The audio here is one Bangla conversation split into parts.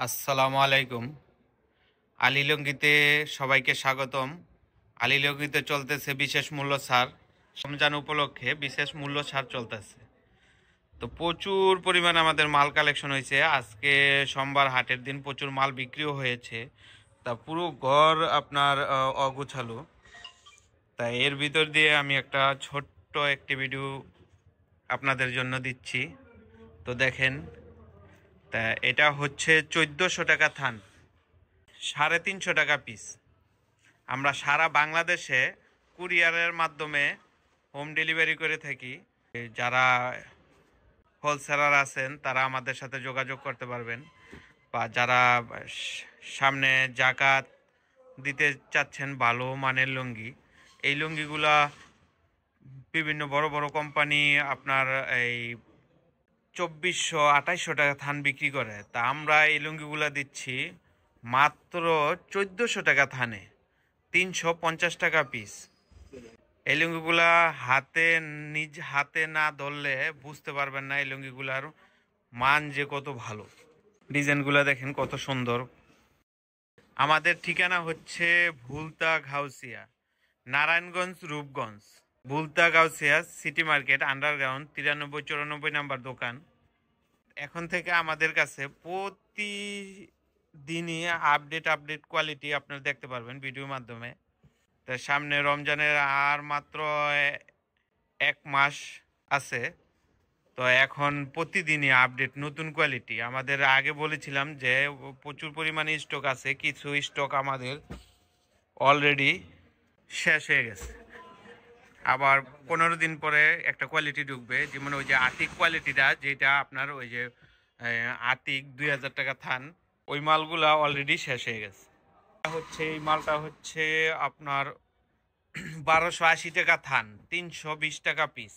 আসসালামু আলাইকুম। আলীলঙ্গিতে সবাইকে স্বাগতম। আলীলঙ্গিতে চলতেছে বিশেষ মূল্য ছাড়। রমজান উপলক্ষে বিশেষ মূল্য ছাড় চলতেছে। তো প্রচুর পরিমাণে আমাদের মাল কালেকশন হয়েছে। আজকে সোমবার হাটের দিন প্রচুর মাল বিক্রিও হয়েছে। তা পুরো ঘর আপনার অগোছালো। তাই এর ভিতর দিয়ে আমি একটা ছোট্ট একটি ভিডিও আপনাদের জন্য দিচ্ছি। তো দেখেন, তা এটা হচ্ছে 1400 টাকা থান, 350 টাকা পিস। আমরা সারা বাংলাদেশে কুরিয়ারের মাধ্যমে হোম ডেলিভারি করে থাকি। যারা হোলসেলার আছেন তারা আমাদের সাথে যোগাযোগ করতে পারবেন, বা যারা সামনে জাকাত দিতে চাচ্ছেন ভালো মানের লুঙ্গি, এই লুঙ্গিগুলা বিভিন্ন বড় বড় কোম্পানি আপনার এই 2400-2800 টাকা থান বিক্রি করে। তা আমরা এই লুঙ্গিগুলা দিচ্ছি মাত্র 1400 টাকা থানে, 350 টাকা পিস। এই লুঙ্গিগুলা নিজ হাতে না ধরলে বুঝতে পারবেন না এই লুঙ্গিগুলার মান যে কত ভালো। ডিজাইনগুলা দেখেন কত সুন্দর। আমাদের ঠিকানা হচ্ছে Bhulta Gausia, Narayanganj Rupganj. Bhulta Gausia city market underground 93-94 number দোকান। এখন থেকে আমাদের কাছে প্রতিদিনই আপডেট কোয়ালিটি আপনারা দেখতে পারবেন ভিডিওর মাধ্যমে। তো সামনে রমজানের আর মাত্র 1 মাস আছে। তো এখন প্রতিদিনই আপডেট নতুন কোয়ালিটি। আমাদের আগে বলেছিলাম যে প্রচুর পরিমাণে স্টক আছে, কিছু স্টক আমাদের অলরেডি শেষ হয়ে গেছে। আবার 15 দিন পরে একটা কোয়ালিটি ঢুকবে, যেমন ওই যে আতিক কোয়ালিটিটা, যেটা আপনার ওই যে আতিক 2000 টাকা থান, ওই মালগুলা অলরেডি শেষ হয়ে গেছে। এই মালটা হচ্ছে আপনার 1280 টাকা থান, 320 টাকা পিস।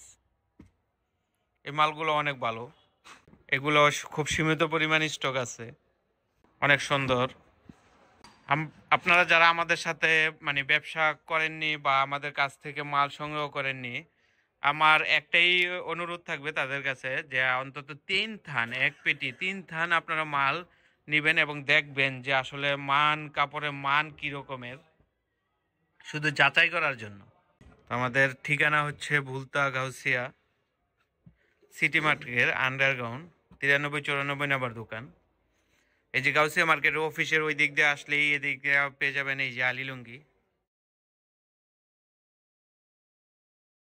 এই মালগুলো অনেক ভালো। এগুলো খুব সীমিত পরিমাণ স্টক আছে, অনেক সুন্দর। আপনারা যারা আমাদের সাথে মানে ব্যবসা করেননি বা আমাদের কাছ থেকে মাল সংগ্রহ করেননি, আমার একটাই অনুরোধ থাকবে তাদের কাছে, যে অন্তত 3 থান, এক পেটি 3 থান আপনারা মাল নেবেন এবং দেখবেন যে আসলে কাপড়ের মান কী রকমের, শুধু যাচাই করার জন্য। আমাদের ঠিকানা হচ্ছে ভুলতা গাউসিয়া সিটি মার্কেটের আন্ডারগ্রাউন্ড 93-94 নাম্বার দোকান। এই যে গাউসিয়া মার্কেটের অফিসের ওই দিক দিয়ে আসলেই এদিক দিয়ে পেয়ে যাবেন এই যে আলী লুঙ্গি।